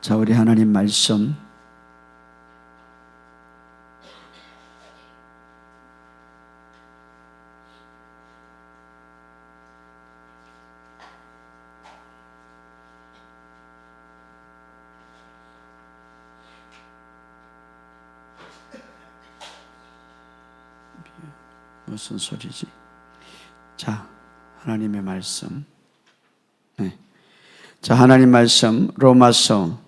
자, 우리 하나님 말씀 무슨 소리지? 자, 하나님의 말씀. 네. 자, 하나님 말씀 로마서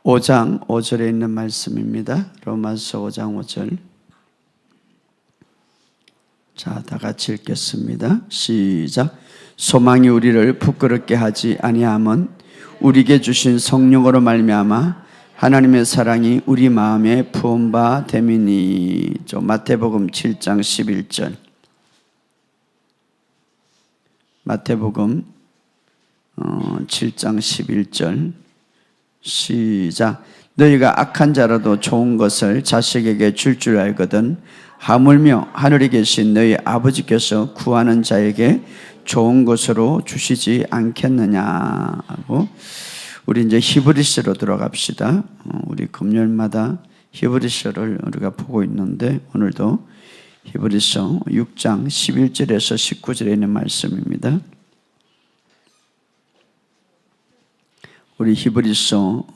5장 5절에 있는 말씀입니다. 로마서 5장 5절. 자, 다 같이 읽겠습니다. 시작. 소망이 우리를 부끄럽게 하지 아니함은 우리에게 주신 성령으로 말미암아 하나님의 사랑이 우리 마음에 부은 바 됨이니. 마태복음 7장 11절. 마태복음 7장 11절. 시작. 너희가 악한 자라도 좋은 것을 자식에게 줄 줄 알거든 하물며 하늘에 계신 너희 아버지께서 구하는 자에게 좋은 것으로 주시지 않겠느냐 하고, 우리 이제 히브리서로 들어갑시다. 우리 금요일마다 히브리서를 우리가 보고 있는데 오늘도 히브리서 6장 11절에서 19절에 있는 말씀입니다. 우리 히브리서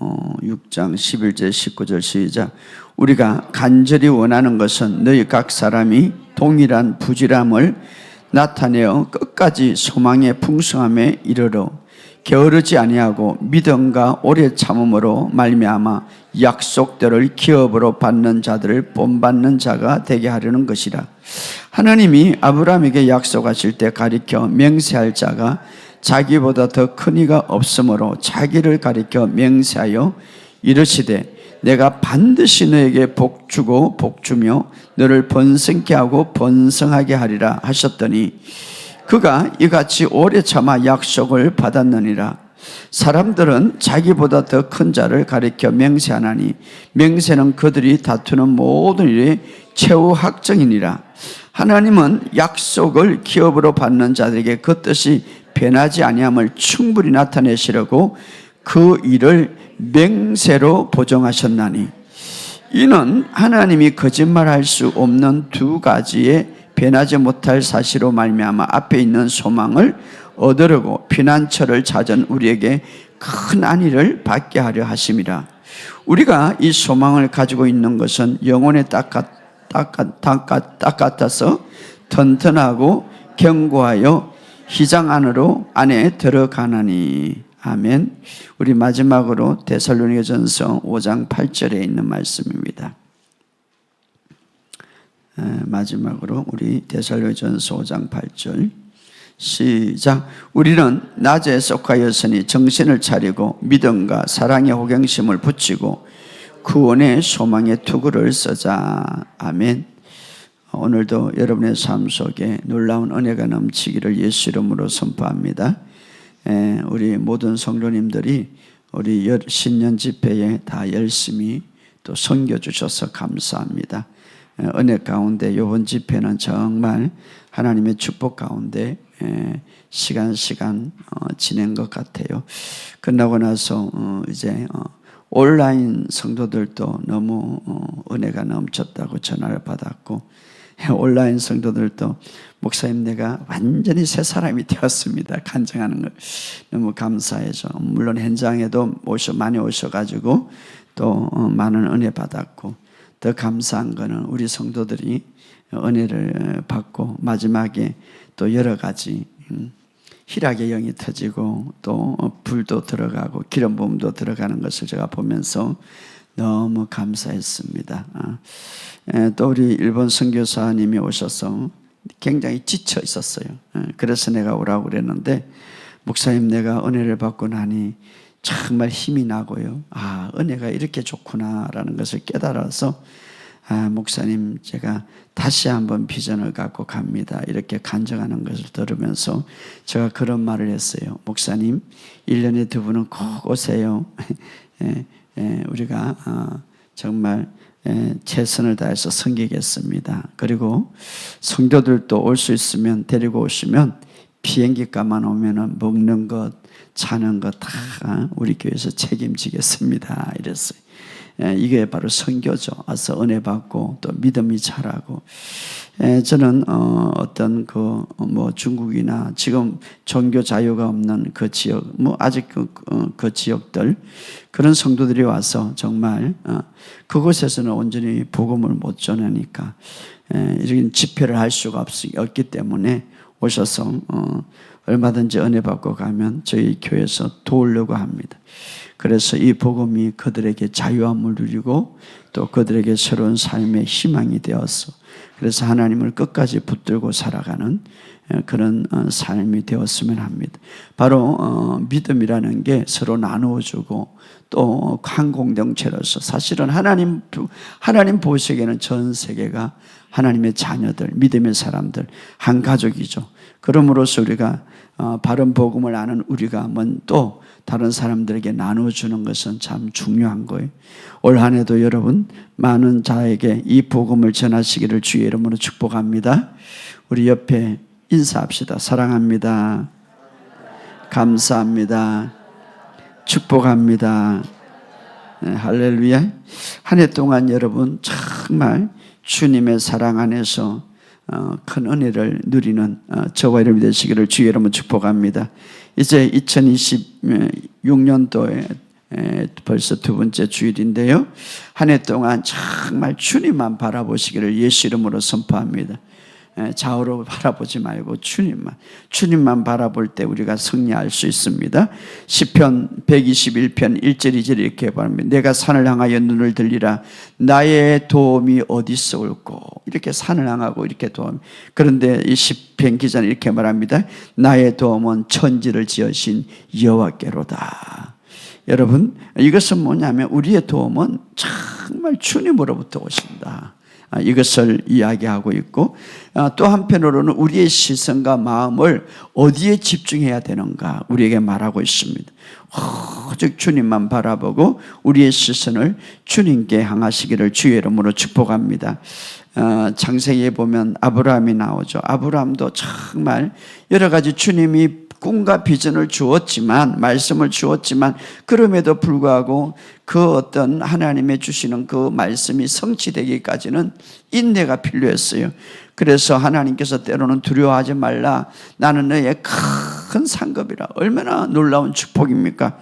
6장 11절 19절 시작. 우리가 간절히 원하는 것은 너희 각 사람이 동일한 부지런함을 나타내어 끝까지 소망의 풍성함에 이르러 게으르지 아니하고 믿음과 오래 참음으로 말미암아 약속들을 기업으로 받는 자들을 본받는 자가 되게 하려는 것이라. 하나님이 아브라함에게 약속하실 때 가리켜 맹세할 자가 자기보다 더 큰 이가 없으므로 자기를 가리켜 맹세하여 이르시되 내가 반드시 너에게 복주고 복주며 너를 번성케 하고 번성하게 하리라 하셨더니 그가 이같이 오래 참아 약속을 받았느니라. 사람들은 자기보다 더 큰 자를 가리켜 맹세하나니 맹세는 그들이 다투는 모든 일의 최후 확정이니라. 하나님은 약속을 기업으로 받는 자들에게 그 뜻이 변하지 아니함을 충분히 나타내시려고 그 일을 맹세로 보정하셨나니 이는 하나님이 거짓말할 수 없는 두 가지의 변하지 못할 사실로 말미암아 앞에 있는 소망을 얻으려고 피난처를 찾은 우리에게 큰 안위를 받게 하려 하심이라. 우리가 이 소망을 가지고 있는 것은 영혼의 땅 같아서 튼튼하고 견고하여 희장 안에 들어가나니. 아멘. 우리 마지막으로 데살로니가전서 5장 8절에 있는 말씀입니다. 마지막으로 우리 데살로니가전서 5장 8절 시작. 우리는 낮에 속하였으니 정신을 차리고 믿음과 사랑의 호경심을 붙이고 구원의 소망의 투구를 쓰자. 아멘. 오늘도 여러분의 삶 속에 놀라운 은혜가 넘치기를 예수 이름으로 선포합니다. 우리 모든 성도님들이 우리 신년 집회에 다 열심히 또 섬겨주셔서 감사합니다. 은혜 가운데 이번 집회는 정말 하나님의 축복 가운데 시간 지낸 것 같아요. 끝나고 나서 이제 온라인 성도들도 너무 은혜가 넘쳤다고 전화를 받았고, 온라인 성도들도 목사님 내가 완전히 새 사람이 되었습니다 간증하는 걸 너무 감사해서, 물론 현장에도 많이 오셔가지고 또 많은 은혜 받았고, 더 감사한 거는 우리 성도들이 은혜를 받고 마지막에 또 여러 가지 희락의 영이 터지고 또 불도 들어가고 기름 부음도 들어가는 것을 제가 보면서 너무 감사했습니다. 또 우리 일본 선교사님이 오셔서 굉장히 지쳐 있었어요. 그래서 내가 오라고 그랬는데, 목사님 내가 은혜를 받고 나니 정말 힘이 나고요. 은혜가 이렇게 좋구나라는 것을 깨달아서 목사님 제가 다시 한번 비전을 갖고 갑니다 이렇게 간증하는 것을 들으면서 제가 그런 말을 했어요. 목사님 1년에 2번은 꼭 오세요. 우리가 정말 최선을 다해서 섬기겠습니다. 그리고 성도들도 올 수 있으면 데리고 오시면 비행기값만 오면은 먹는 것, 자는 것 다 우리 교회에서 책임지겠습니다. 이랬어요. 이게 바로 선교죠. 와서 은혜 받고 또 믿음이 자라고. 저는 어떤 중국이나 지금 종교 자유가 없는 그 지역, 아직 그 지역들 그런 성도들이 와서 정말 그곳에서는 온전히 복음을 못 전하니까 이런 집회를 할 수가 없기 때문에 오셔서 얼마든지 은혜 받고 가면 저희 교회에서 도우려고 합니다. 그래서 이 복음이 그들에게 자유함을 누리고 또 그들에게 새로운 삶의 희망이 되어서 그래서 하나님을 끝까지 붙들고 살아가는 그런 삶이 되었으면 합니다. 바로 믿음이라는 게 서로 나누어주고 또 한 공동체로서 사실은 하나님 보시기에는 전 세계가 하나님의 자녀들, 믿음의 사람들, 한 가족이죠. 그러므로서 우리가 바른 복음을 아는 우리가 또 다른 사람들에게 나눠주는 것은 참 중요한 거예요. 올 한 해도 여러분 많은 자에게 이 복음을 전하시기를 주의 이름으로 축복합니다. 우리 옆에 인사합시다. 사랑합니다. 감사합니다. 축복합니다. 할렐루야. 한 해 동안 여러분 정말 주님의 사랑 안에서 큰 은혜를 누리는 저와 여러분이 되시기를 주의 이름으로 축복합니다. 이제 2026년도에 벌써 두 번째 주일인데요. 한 해 동안 정말 주님만 바라보시기를 예수 이름으로 선포합니다. 좌우로 바라보지 말고 주님만 바라볼 때 우리가 승리할 수 있습니다. 시편 121편 1절 2절 이렇게 말합니다. 내가 산을 향하여 눈을 들리라 나의 도움이 어디서 올꼬. 이렇게 산을 향하고 이렇게 도움. 그런데 이 시편 기자는 이렇게 말합니다. 나의 도움은 천지를 지으신 여호와께로다. 여러분 이것은 뭐냐면 우리의 도움은 정말 주님으로부터 오신다. 이것을 이야기하고 있고 또 한편으로는 우리의 시선과 마음을 어디에 집중해야 되는가 우리에게 말하고 있습니다. 오직 주님만 바라보고 우리의 시선을 주님께 향하시기를 주의 이름으로 축복합니다. 창세기에 보면 아브라함이 나오죠. 아브라함도 정말 여러 가지 주님이 꿈과 비전을 주었지만 말씀을 주었지만 그럼에도 불구하고 그 어떤 하나님의 주시는 그 말씀이 성취되기까지는 인내가 필요했어요. 그래서 하나님께서 때로는 두려워하지 말라 나는 너의 큰 상급이라. 얼마나 놀라운 축복입니까?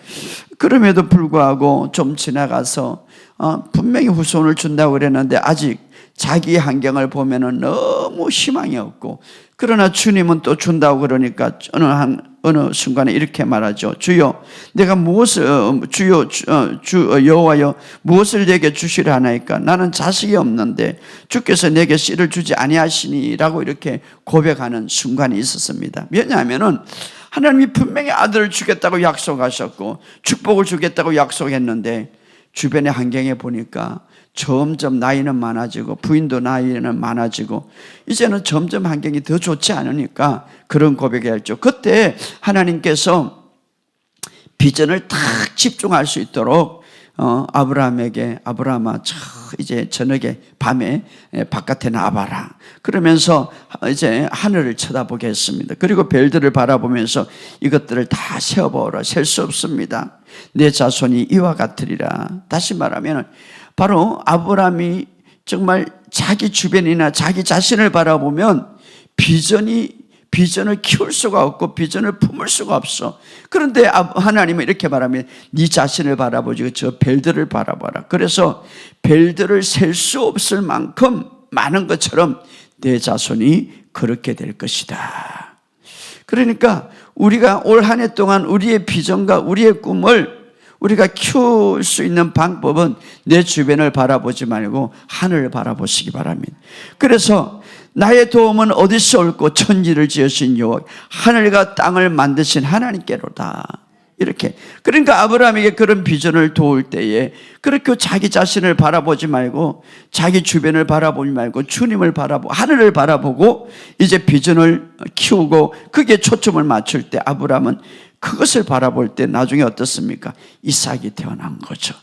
그럼에도 불구하고 좀 지나가서 분명히 후손을 준다고 그랬는데 아직 자기 환경을 보면은 너무 희망이 없고 그러나 주님은 또 준다고 그러니까 어느 순간에 이렇게 말하죠. 주여 내가 무엇을 여호와여 무엇을 내게 주시려 하나이까 나는 자식이 없는데 주께서 내게 씨를 주지 아니하시니라고 이렇게 고백하는 순간이 있었습니다. 왜냐하면은 하나님이 분명히 아들을 주겠다고 약속하셨고 축복을 주겠다고 약속했는데 주변의 환경에 보니까 점점 나이는 많아지고 부인도 나이는 많아지고 이제는 점점 환경이 더 좋지 않으니까 그런 고백을 했죠. 그때 하나님께서 비전을 딱 집중할 수 있도록 아브라함에게 아브라함아 이제 저녁에 밤에 바깥에 나와봐라 그러면서 이제 하늘을 쳐다보게 했습니다. 그리고 별들을 바라보면서 이것들을 다 세어보라. 셀 수 없습니다. 내 자손이 이와 같으리라. 다시 말하면 바로 아브라함이 정말 자기 주변이나 자기 자신을 바라보면 비전을 키울 수가 없고 비전을 품을 수가 없어. 그런데 하나님은 이렇게 말하면 네 자신을 바라보지 저 별들을 바라봐라. 그래서 별들을 셀 수 없을 만큼 많은 것처럼 내 자손이 그렇게 될 것이다. 그러니까 우리가 올 한 해 동안 우리의 비전과 우리의 꿈을 우리가 키울 수 있는 방법은 내 주변을 바라보지 말고 하늘을 바라보시기 바랍니다. 그래서 나의 도움은 어디서 올고 천지를 지으신 여호와 하늘과 땅을 만드신 하나님께로다. 이렇게 그러니까 아브라함에게 그런 비전을 도울 때에 그렇게 자기 자신을 바라보지 말고 자기 주변을 바라보지 말고 주님을 바라보고 하늘을 바라보고 이제 비전을 키우고 그게 초점을 맞출 때 아브라함은 그것을 바라볼 때 나중에 어떻습니까? 이삭이 태어난 거죠.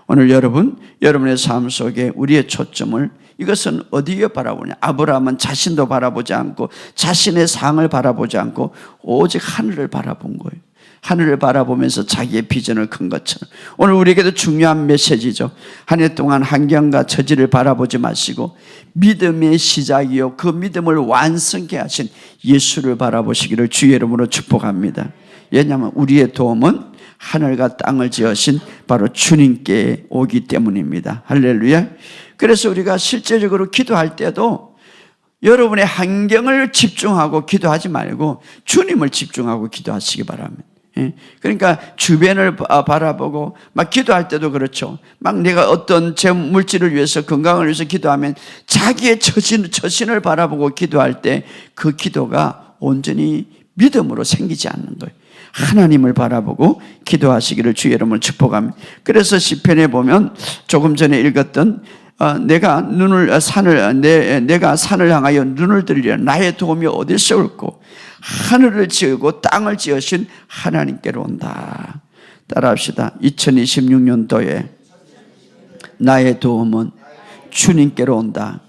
오늘 여러분의 삶 속에 우리의 초점을 이것은 어디에 바라보냐? 아브라함은 자신도 바라보지 않고 자신의 상을 바라보지 않고 오직 하늘을 바라본 거예요. 하늘을 바라보면서 자기의 비전을 큰 것처럼. 오늘 우리에게도 중요한 메시지죠. 한 해 동안 환경과 처지를 바라보지 마시고 믿음의 시작이요 그 믿음을 완성케 하신 예수를 바라보시기를 주의 이름으로 축복합니다. 왜냐하면 우리의 도움은 하늘과 땅을 지으신 바로 주님께 오기 때문입니다. 할렐루야. 그래서 우리가 실제적으로 기도할 때도 여러분의 환경을 집중하고 기도하지 말고 주님을 집중하고 기도하시기 바랍니다. 그러니까 주변을 바라보고 막 기도할 때도 그렇죠. 막 내가 어떤 제 물질을 위해서 건강을 위해서 기도하면 자기의 처신을 바라보고 기도할 때 그 기도가 온전히 믿음으로 생기지 않는 거예요. 하나님을 바라보고 기도하시기를 주의 이름으로 축복합니다. 그래서 시편에 보면 조금 전에 읽었던 내가 산을 향하여 눈을 들리려 나의 도움이 어디서 올고 하늘을 지으고 땅을 지으신 하나님께로 온다. 따라합시다. 2026년도에 나의 도움은 주님께로 온다.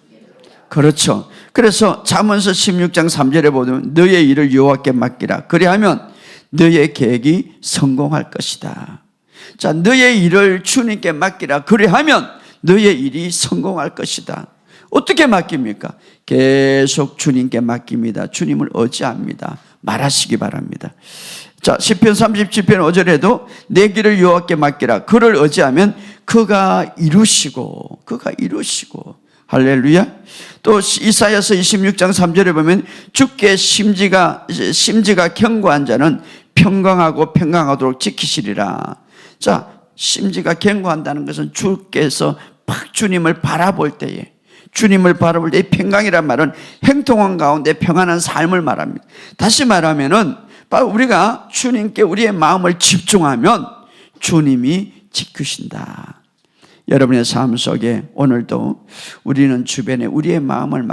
그렇죠. 그래서 잠언서 16장 3절에 보면 너의 일을 여호와께 맡기라. 그리하면 너의 계획이 성공할 것이다. 자, 너의 일을 주님께 맡기라. 그리하면 너의 일이 성공할 것이다. 어떻게 맡깁니까? 계속 주님께 맡깁니다. 주님을 의지합니다. 말하시기 바랍니다. 자, 시편 37편 5절에도 내 길을 여호와께 맡기라. 그를 의지하면 그가 이루시고 할렐루야. 또 이사야서 26장 3절에 보면 주께 심지가 견고한 자는 평강하도록 지키시리라. 자, 심지가 견고한다는 것은 주께서 주님을 바라볼 때에 평강이란 말은 행통한 가운데 평안한 삶을 말합니다. 다시 말하면은 우리가 주님께 우리의 마음을 집중하면 주님이 지키신다. 여러분의 삶 속에 오늘도 우리는 주변에 우리의 마음을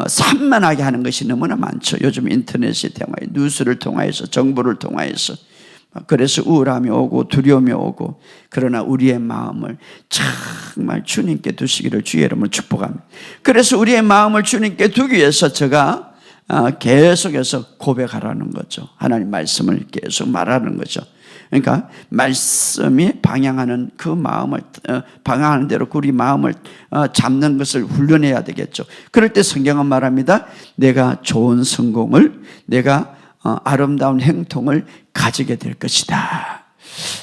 산만하게 하는 것이 너무나 많죠. 요즘 인터넷을 통하여 뉴스를 통하여서 정보를 통하여서 그래서 우울함이 오고 두려움이 오고 그러나 우리의 마음을 정말 주님께 두시기를 주의 이름으로 축복합니다. 그래서 우리의 마음을 주님께 두기 위해서 제가 계속해서 고백하라는 거죠. 하나님 말씀을 계속 말하는 거죠. 그러니까 말씀이 방향하는 그 마음을 방향하는 대로 우리 마음을 잡는 것을 훈련해야 되겠죠. 그럴 때 성경은 말합니다. 내가 좋은 성공을 내가 아름다운 행통을 가지게 될 것이다.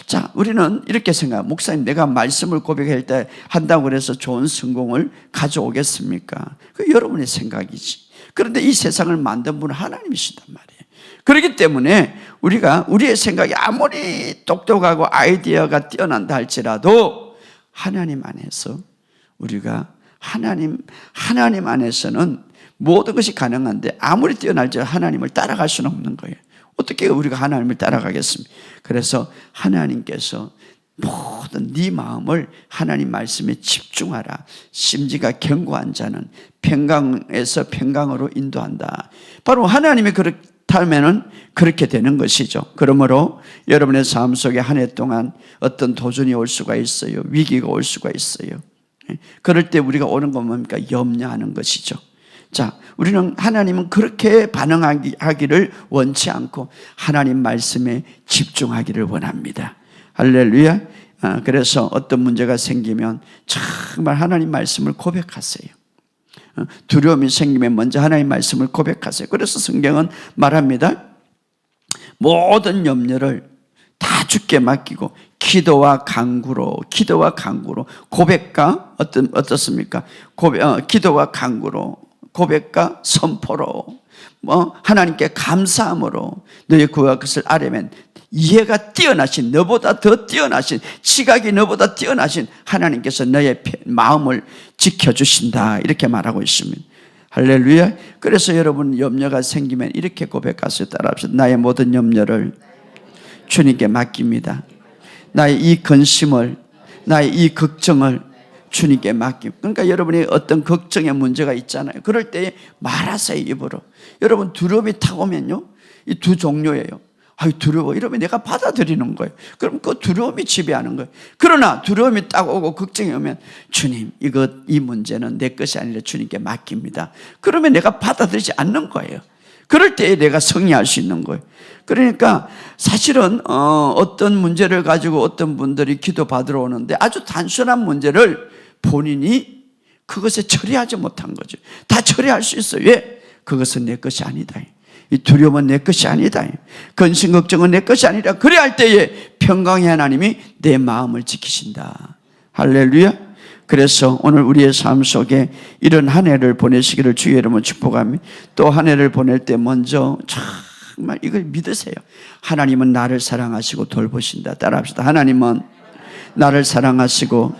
자, 우리는 이렇게 생각합니다. 목사님, 내가 말씀을 고백할 때 한다고 해서 좋은 성공을 가져오겠습니까? 그 여러분의 생각이지. 그런데 이 세상을 만든 분은 하나님이시단 말이에요. 그렇기 때문에 우리가 우리의 생각이 아무리 똑똑하고 아이디어가 뛰어난다 할지라도 하나님 안에서 우리가 하나님 안에서는 모든 것이 가능한데 아무리 뛰어날지 하나님을 따라갈 수는 없는 거예요. 어떻게 우리가 하나님을 따라가겠습니까? 그래서 하나님께서 모든 네 마음을 하나님 말씀에 집중하라. 심지가 견고한 자는 평강에서 평강으로 인도한다. 바로 하나님이 그렇다면 그렇게 되는 것이죠. 그러므로 여러분의 삶 속에 한 해 동안 어떤 도전이 올 수가 있어요. 위기가 올 수가 있어요. 그럴 때 우리가 오는 건 뭡니까? 염려하는 것이죠. 자, 우리는 하나님은 그렇게 반응하기를 원치 않고 하나님 말씀에 집중하기를 원합니다. 할렐루야. 그래서 어떤 문제가 생기면 정말 하나님 말씀을 고백하세요. 두려움이 생기면 먼저 하나님 말씀을 고백하세요. 그래서 성경은 말합니다. 모든 염려를 다 주께 맡기고 기도와 간구로 고백과 어떻습니까? 기도와 간구로 고백과 선포로 하나님께 감사함으로 너의 구할 것을 아뢰면 이해가 뛰어나신 너보다 더 뛰어나신 지각이 너보다 뛰어나신 하나님께서 너의 마음을 지켜주신다 이렇게 말하고 있습니다. 할렐루야. 그래서 여러분 염려가 생기면 이렇게 고백하세요. 따라합시다. 나의 모든 염려를 주님께 맡깁니다. 나의 이 근심을 나의 이 걱정을 주님께 맡깁니다. 그러니까 여러분이 어떤 걱정의 문제가 있잖아요. 그럴 때 말하세요. 입으로. 여러분 두려움이 타고 오면요 이 두 종류예요. 아유, 두려워. 이러면 내가 받아들이는 거예요. 그럼 그 두려움이 지배하는 거예요. 그러나 두려움이 딱 오고 걱정이 오면 주님, 이 문제는 내 것이 아니라 주님께 맡깁니다. 그러면 내가 받아들이지 않는 거예요. 그럴 때 내가 승리할 수 있는 거예요. 그러니까 사실은 어떤 문제를 가지고 어떤 분들이 기도 받으러 오는데 아주 단순한 문제를 본인이 그것에 처리하지 못한 거죠. 다 처리할 수 있어요. 왜? 그것은 내 것이 아니다. 이 두려움은 내 것이 아니다. 근심 걱정은 내 것이 아니라. 그래야 할 때에 평강의 하나님이 내 마음을 지키신다. 할렐루야. 그래서 오늘 우리의 삶 속에 이런 한 해를 보내시기를 주의 이름으로 축복합니다. 또 한 해를 보낼 때 먼저 정말 이걸 믿으세요. 하나님은 나를 사랑하시고 돌보신다. 따라합시다. 하나님은 나를 사랑하시고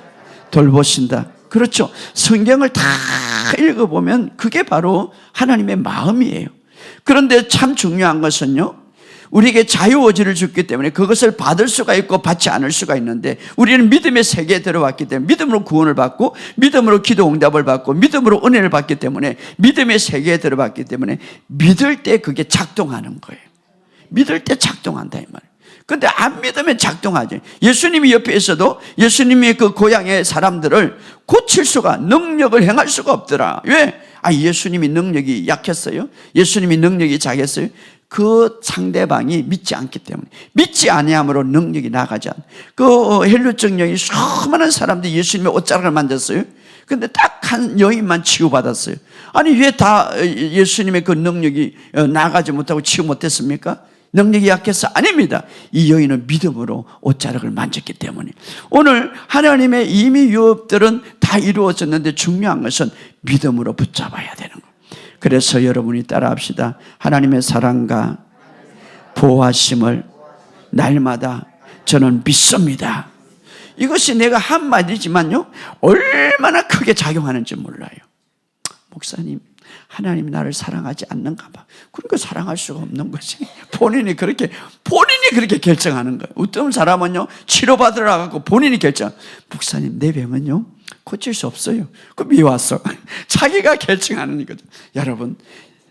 돌보신다. 그렇죠. 성경을 다 읽어보면 그게 바로 하나님의 마음이에요. 그런데 참 중요한 것은요, 우리에게 자유의지를 줬기 때문에 그것을 받을 수가 있고 받지 않을 수가 있는데, 우리는 믿음의 세계에 들어왔기 때문에 믿음으로 구원을 받고 믿음으로 기도 응답을 받고 믿음으로 은혜를 받기 때문에 믿음의 세계에 들어왔기 때문에 믿을 때 그게 작동하는 거예요. 믿을 때 작동한다 이 말이에요. 근데 안 믿으면 작동하지. 예수님이 옆에 있어도 예수님이 그 고향의 사람들을 고칠 수가, 능력을 행할 수가 없더라. 왜? 예수님이 능력이 약했어요? 예수님이 능력이 작았어요? 그 상대방이 믿지 않기 때문에, 믿지 아니함으로 능력이 나가지 않아. 그 헬루증 여인 수많은 사람들이 예수님의 옷자락을 만졌어요. 근데 딱 한 여인만 치유받았어요. 아니 왜 다 예수님의 그 능력이 나가지 못하고 치유 못했습니까? 능력이 약해서? 아닙니다. 이 여인은 믿음으로 옷자락을 만졌기 때문에. 오늘 하나님의 이미 유업들은 다 이루어졌는데 중요한 것은 믿음으로 붙잡아야 되는 거예요. 그래서 여러분이 따라합시다. 하나님의 사랑과 보호하심을 날마다 저는 믿습니다. 이것이 내가 한마디지만요, 얼마나 크게 작용하는지 몰라요. 목사님, 하나님 나를 사랑하지 않는가 봐. 그러니까 사랑할 수가 없는 거지. 본인이 그렇게 결정하는 거예요. 어떤 사람은요, 치료받으러 가고 본인이 결정. 목사님, 내 병은요 고칠 수 없어요. 그럼 왜 왔어? 자기가 결정하는 거죠. 여러분,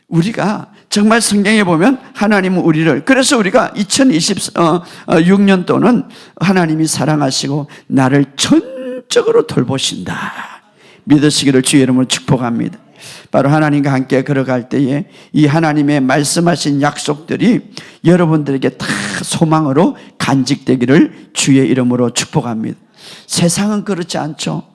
우리가 정말 성경에 보면 하나님은 우리를, 그래서 우리가 2026년도는 하나님이 사랑하시고 나를 전적으로 돌보신다 믿으시기를 주의 이름으로 축복합니다. 바로 하나님과 함께 걸어갈 때에 이 하나님의 말씀하신 약속들이 여러분들에게 다 소망으로 간직되기를 주의 이름으로 축복합니다. 세상은 그렇지 않죠.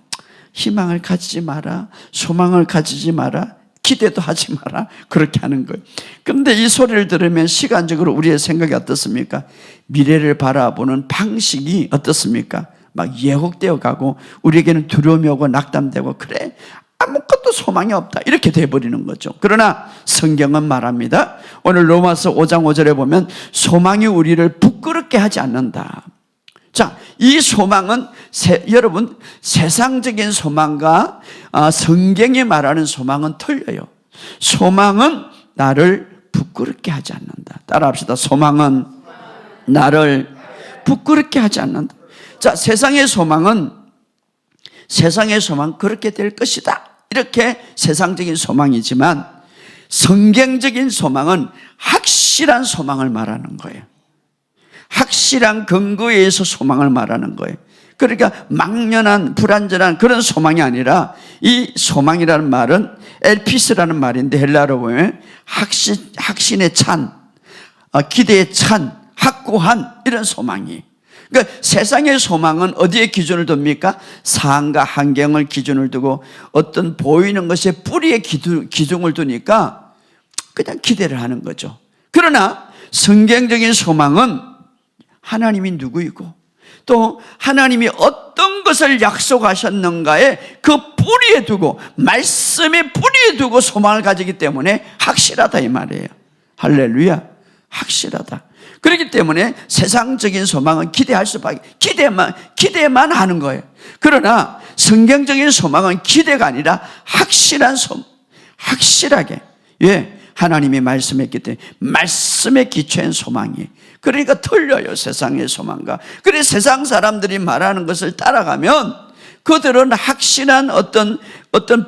희망을 가지지 마라, 소망을 가지지 마라, 기대도 하지 마라, 그렇게 하는 거예요. 그런데 이 소리를 들으면 시간적으로 우리의 생각이 어떻습니까? 미래를 바라보는 방식이 어떻습니까? 막 예혹되어 가고 우리에게는 두려움이 오고 낙담되고, 그래 아무것도 소망이 없다 이렇게 돼버리는 거죠. 그러나 성경은 말합니다. 오늘 로마서 5장 5절에 보면 소망이 우리를 부끄럽게 하지 않는다. 자, 이 소망은 여러분, 세상적인 소망과 성경이 말하는 소망은 틀려요. 소망은 나를 부끄럽게 하지 않는다. 따라합시다. 소망은 나를 부끄럽게 하지 않는다. 자, 세상의 소망 그렇게 될 것이다, 이렇게 세상적인 소망이지만 성경적인 소망은 확실한 소망을 말하는 거예요. 확실한 근거에 의해서 소망을 말하는 거예요. 그러니까 막연한 불완전한 그런 소망이 아니라, 이 소망이라는 말은 엘피스라는 말인데 헬라어로 보면 확신에 찬, 기대에 찬, 확고한 이런 소망이. 그러니까 세상의 소망은 어디에 기준을 둡니까? 상황과 환경을 기준을 두고 어떤 보이는 것에 뿌리에 기준을 두니까 그냥 기대를 하는 거죠. 그러나 성경적인 소망은 하나님이 누구이고 또 하나님이 어떤 것을 약속하셨는가에 그 뿌리에 두고, 말씀의 뿌리에 두고 소망을 가지기 때문에 확실하다 이 말이에요. 할렐루야. 확실하다. 그렇기 때문에 세상적인 소망은 기대할 수밖에, 기대만 하는 거예요. 그러나 성경적인 소망은 기대가 아니라 확실한 소망, 확실하게. 왜? 하나님이 말씀했기 때문에 말씀에 기초한 소망이. 그러니까 틀려요, 세상의 소망과. 그래서 세상 사람들이 말하는 것을 따라가면 그들은 확실한 어떤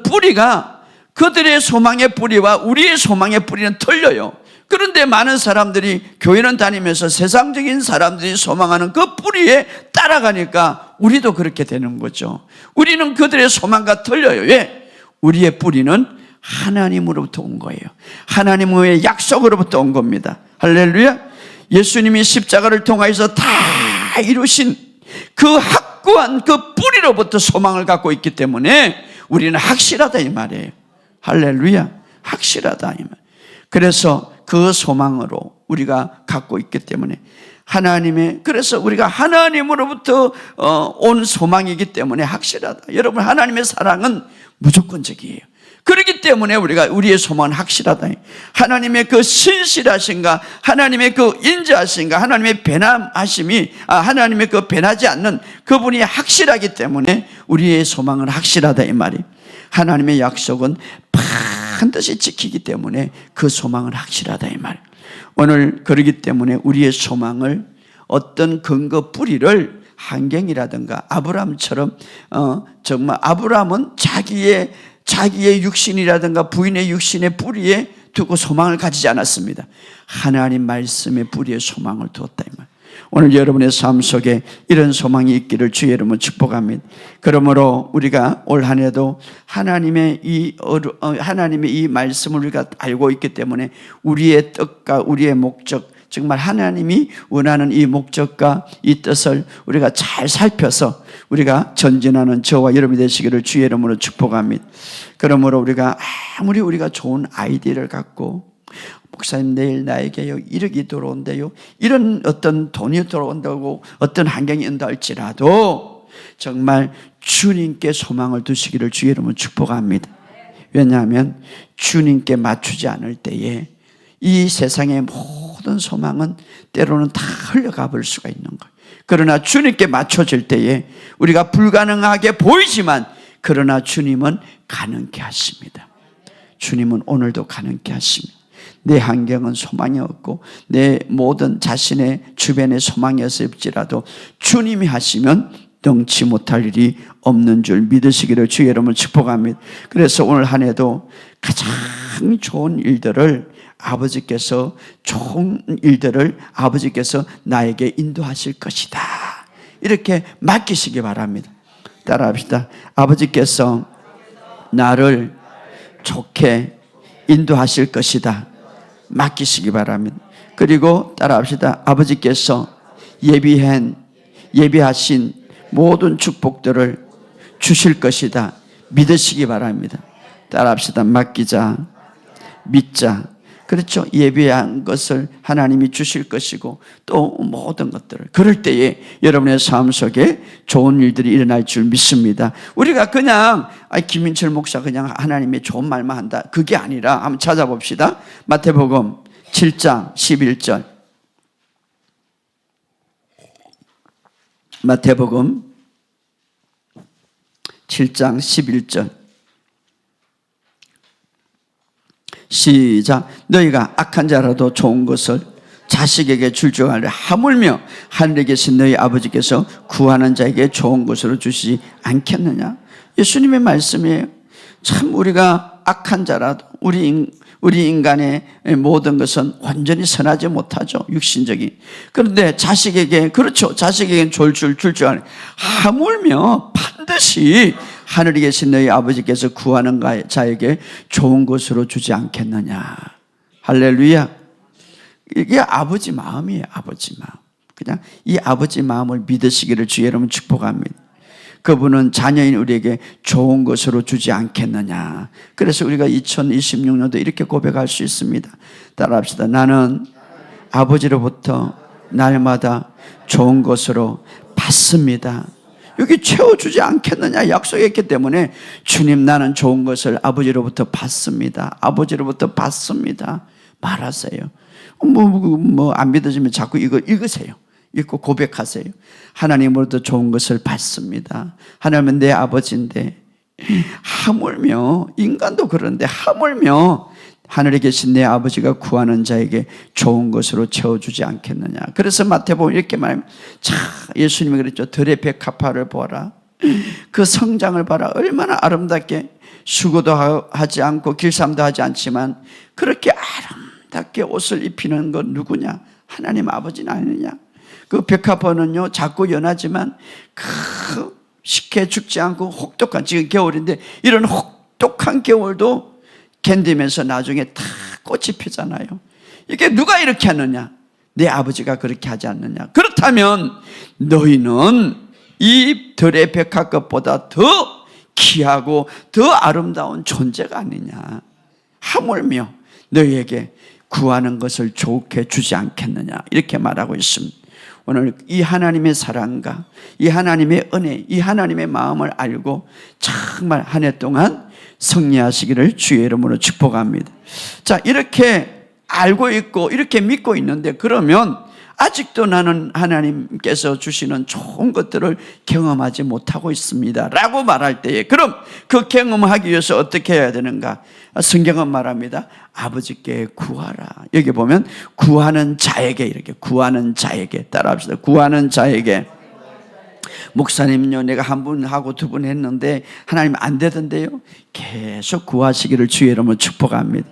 뿌리가, 그들의 소망의 뿌리와 우리의 소망의 뿌리는 틀려요. 그런데 많은 사람들이 교회는 다니면서 세상적인 사람들이 소망하는 그 뿌리에 따라가니까 우리도 그렇게 되는 거죠. 우리는 그들의 소망과 틀려요. 왜? 우리의 뿌리는 하나님으로부터 온 거예요. 하나님의 약속으로부터 온 겁니다. 할렐루야. 예수님이 십자가를 통하여서 다 이루신 그 확고한 그 뿌리로부터 소망을 갖고 있기 때문에 우리는 확실하다 이 말이에요. 할렐루야. 확실하다 이 말. 그래서 그 소망으로 우리가 갖고 있기 때문에 그래서 우리가 하나님으로부터 온 소망이기 때문에 확실하다. 여러분, 하나님의 사랑은 무조건적이에요. 그렇기 때문에 우리의 소망은 확실하다. 하나님의 그 신실하신가, 하나님의 그 인자하신가, 하나님의 변함하심이, 하나님의 그 변하지 않는 그분이 확실하기 때문에 우리의 소망은 확실하다 이 말이. 하나님의 약속은 반드시 지키기 때문에 그 소망은 확실하다 이 말. 오늘 그러기 때문에 우리의 소망을 어떤 근거 뿌리를 환경이라든가 아브라함처럼 정말 아브라함은 자기의 육신이라든가 부인의 육신의 뿌리에 두고 소망을 가지지 않았습니다. 하나님 말씀의 뿌리에 소망을 두었다 이 말. 오늘 여러분의 삶 속에 이런 소망이 있기를 주의 이름으로 축복합니다. 그러므로 우리가 올 한 해도 하나님의 이 말씀을 우리가 알고 있기 때문에 우리의 뜻과 우리의 목적, 정말 하나님이 원하는 이 목적과 이 뜻을 우리가 잘 살펴서 우리가 전진하는 저와 여러분이 되시기를 주의 이름으로 축복합니다. 그러므로 우리가 좋은 아이디어를 갖고 목사님 내일 나에게 1억이 들어온대요, 이런 어떤 돈이 들어온다고 어떤 환경이 온다 할지라도 정말 주님께 소망을 두시기를 주의 이름으로 축복합니다. 왜냐하면 주님께 맞추지 않을 때에 이 세상의 모든 소망은 때로는 다 흘러가 볼 수가 있는 거예요. 그러나 주님께 맞춰질 때에 우리가 불가능하게 보이지만 그러나 주님은 가능케 하십니다. 주님은 오늘도 가능케 하십니다. 내 환경은 소망이 없고 내 모든 자신의 주변에 소망이 없을지라도 주님이 하시면 능치 못할 일이 없는 줄 믿으시기를 주의 이름으로 축복합니다. 그래서 오늘 한 해도 가장 좋은 일들을 아버지께서 나에게 인도하실 것이다, 이렇게 맡기시기 바랍니다. 따라합시다. 아버지께서 나를 좋게 인도하실 것이다, 맡기시기 바랍니다. 그리고 따라합시다. 아버지께서 예비하신 모든 축복들을 주실 것이다, 믿으시기 바랍니다. 따라합시다. 맡기자, 믿자. 그렇죠. 예비한 것을 하나님이 주실 것이고 또 모든 것들을, 그럴 때에 여러분의 삶 속에 좋은 일들이 일어날 줄 믿습니다. 우리가 그냥 김인철 목사 그냥 하나님의 좋은 말만 한다, 그게 아니라 한번 찾아봅시다. 마태복음 7장 11절. 마태복음 7장 11절. 시작. 너희가 악한 자라도 좋은 것을 자식에게 줄 줄 알라. 하물며 하늘에 계신 너희 아버지께서 구하는 자에게 좋은 것으로 주시지 않겠느냐. 예수님의 말씀이에요. 참 우리가 악한 자라도 우리 인간의 모든 것은 완전히 선하지 못하죠, 육신적인. 그런데 자식에게, 그렇죠, 자식에게는 줄 줄 알아요. 하물며 반드시 하늘에 계신 너희 아버지께서 구하는 자에게 좋은 것으로 주지 않겠느냐. 할렐루야. 이게 아버지 마음이에요. 아버지 마음. 그냥 이 아버지 마음을 믿으시기를 주의 이름으로 축복합니다. 그분은 자녀인 우리에게 좋은 것으로 주지 않겠느냐. 그래서 우리가 2026년도 이렇게 고백할 수 있습니다. 따라합시다. 나는 아버지로부터 날마다 좋은 것으로 받습니다. 여기 채워주지 않겠느냐 약속했기 때문에 주님, 나는 좋은 것을 아버지로부터 받습니다. 아버지로부터 받습니다 말하세요. 안 믿어지면 자꾸 이거 읽으세요. 읽고 고백하세요. 하나님으로부터 좋은 것을 받습니다. 하나님은 내 아버지인데 하물며, 인간도 그런데 하물며 하늘에 계신 내 아버지가 구하는 자에게 좋은 것으로 채워주지 않겠느냐. 그래서 마태복음 이렇게 말합니다. 자, 예수님이 그랬죠. 들의 백합화를 보아라. 그 성장을 봐라. 얼마나 아름답게, 수고도 하지 않고 길쌈도 하지 않지만 그렇게 아름답게 옷을 입히는 건 누구냐? 하나님 아버지는 아니느냐? 그 백합원은요 작고 연하지만 쉽게 죽지 않고 혹독한, 지금 겨울인데 이런 혹독한 겨울도 견디면서 나중에 다 꽃이 피잖아요. 이게 누가 이렇게 하느냐? 내 아버지가 그렇게 하지 않느냐? 그렇다면 너희는 이 들의 백합꽃보다 더 귀하고 더 아름다운 존재가 아니냐? 하물며 너희에게 구하는 것을 좋게 주지 않겠느냐? 이렇게 말하고 있습니다. 오늘 이 하나님의 사랑과 이 하나님의 은혜, 이 하나님의 마음을 알고 정말 한 해 동안 승리하시기를 주의 이름으로 축복합니다. 자, 이렇게 알고 있고 이렇게 믿고 있는데, 그러면 아직도 나는 하나님께서 주시는 좋은 것들을 경험하지 못하고 있습니다 라고 말할 때에, 그럼 그 경험하기 위해서 어떻게 해야 되는가? 성경은 말합니다. 아버지께 구하라. 여기 보면 구하는 자에게, 이렇게 구하는 자에게, 따라합시다. 구하는 자에게. 목사님요, 내가 한 분 하고 두 분 했는데 하나님 안 되던데요. 계속 구하시기를 주의 이름으로 축복합니다.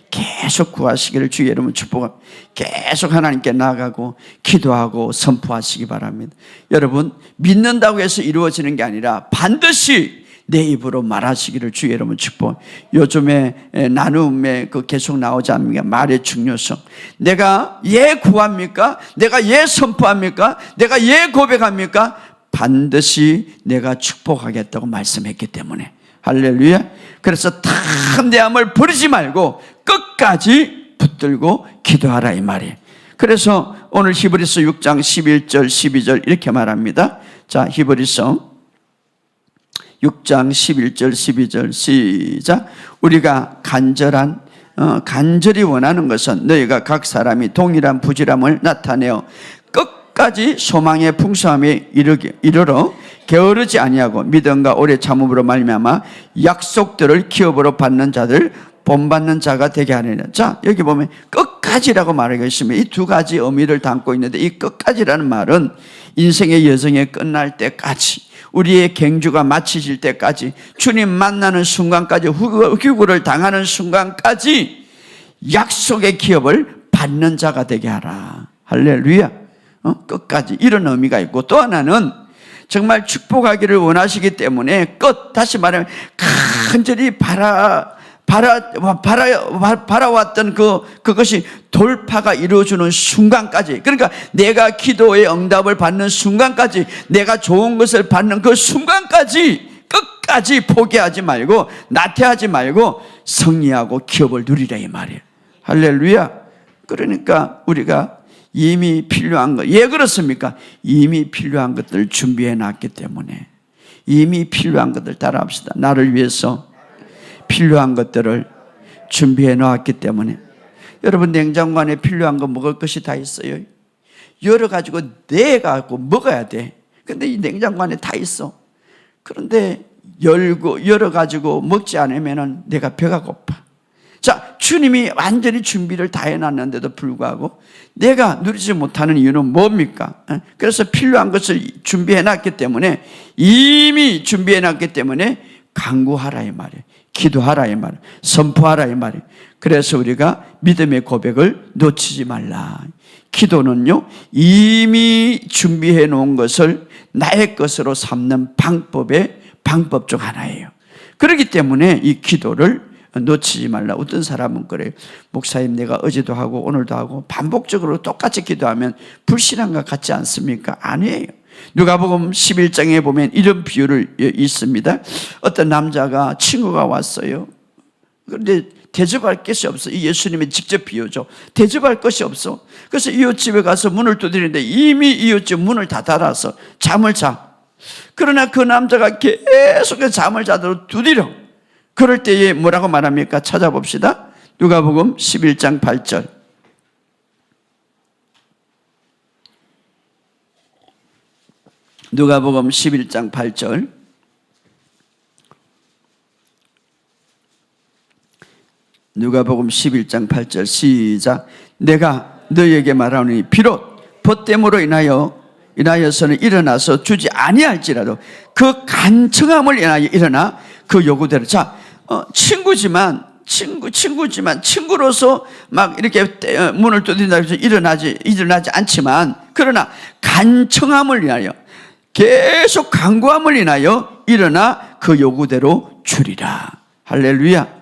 계속 구하시기를 주의 이름으로 축복합니다. 계속 하나님께 나아가고 기도하고 선포하시기 바랍니다. 여러분, 믿는다고 해서 이루어지는 게 아니라 반드시 내 입으로 말하시기를 주의 이름으로 축복. 요즘에 나눔에 계속 나오지 않습니까? 말의 중요성. 내가 예 구합니까? 내가 예 선포합니까? 내가 예 고백합니까? 반드시 내가 축복하겠다고 말씀했기 때문에. 할렐루야. 그래서 담대함을 버리지 말고 끝까지 붙들고 기도하라, 이 말이에요. 그래서 오늘 히브리서 6장 11절 12절 이렇게 말합니다. 자, 히브리서 6장 11절 12절 시작. 우리가 간절히 원하는 것은 너희가 각 사람이 동일한 부지런함을 나타내어 끝까지 소망의 풍성함에 이르러 게으르지 아니하고 믿음과 오래 참음으로 말미암아 약속들을 기업으로 받는 자들 본받는 자가 되게 하느냐. 자, 여기 보면 끝까지라고 말하고 있으면 이 두 가지 의미를 담고 있는데, 이 끝까지라는 말은 인생의 여정이 끝날 때까지, 우리의 경주가 마치질 때까지, 주님 만나는 순간까지, 휴구를 당하는 순간까지 약속의 기업을 받는 자가 되게 하라. 할렐루야. 끝까지, 이런 의미가 있고, 또 하나는 정말 축복하기를 원하시기 때문에 다시 말하면 간절히 바라왔던 그것이 돌파가 이루어지는 순간까지, 그러니까 내가 기도의 응답을 받는 순간까지, 내가 좋은 것을 받는 그 순간까지 끝까지 포기하지 말고 나태하지 말고 승리하고 기업을 누리라, 이 말이에요. 할렐루야. 그러니까 우리가 이미 필요한 것, 예, 그렇습니까? 이미 필요한 것들을 준비해 놨기 때문에, 이미 필요한 것들 따라합시다. 나를 위해서 필요한 것들을 준비해 놓았기 때문에. 여러분, 냉장고 안에 필요한 거 먹을 것이 다 있어요. 열어가지고 내가지고 먹어야 돼. 근데 이 냉장고 안에 다 있어. 그런데 열어가지고 먹지 않으면 내가 배가 고파. 자, 주님이 완전히 준비를 다 해놨는데도 불구하고 내가 누리지 못하는 이유는 뭡니까? 그래서 필요한 것을 준비해놨기 때문에, 이미 준비해놨기 때문에 간구하라, 이 말이에요. 기도하라, 이 말이에요. 선포하라, 이 말이에요. 그래서 우리가 믿음의 고백을 놓치지 말라. 기도는요, 이미 준비해 놓은 것을 나의 것으로 삼는 방법 중 하나예요. 그렇기 때문에 이 기도를 놓치지 말라. 어떤 사람은 그래요. 목사님, 내가 어제도 하고 오늘도 하고 반복적으로 똑같이 기도하면 불신한 것 같지 않습니까? 아니에요. 누가복음 11장에 보면 이런 비유를 있습니다. 어떤 남자가 친구가 왔어요. 그런데 대접할 것이 없어. 이 예수님의 직접 비유죠. 대접할 것이 없어. 그래서 이웃집에 가서 문을 두드리는데 이미 이웃집 문을 다 닫아서 잠을 자. 그러나 그 남자가 계속 잠을 자도록 두드려. 그럴 때에 뭐라고 말합니까? 찾아봅시다. 누가복음 11장 8절. 누가복음 11장 8절. 누가복음 11장 8절 시작. 내가 너희에게 말하노니 비록 벗됨으로 인하여서는 일어나서 주지 아니할지라도 그 간청함을 인하여 일어나 그 요구대로. 자, 친구지만 친구지만 친구로서 막 이렇게 문을 두드린다고 해서 일어나지 않지만, 그러나 간청함을 위하여, 계속 간구함을 인하여 일어나 그 요구대로 주리라. 할렐루야.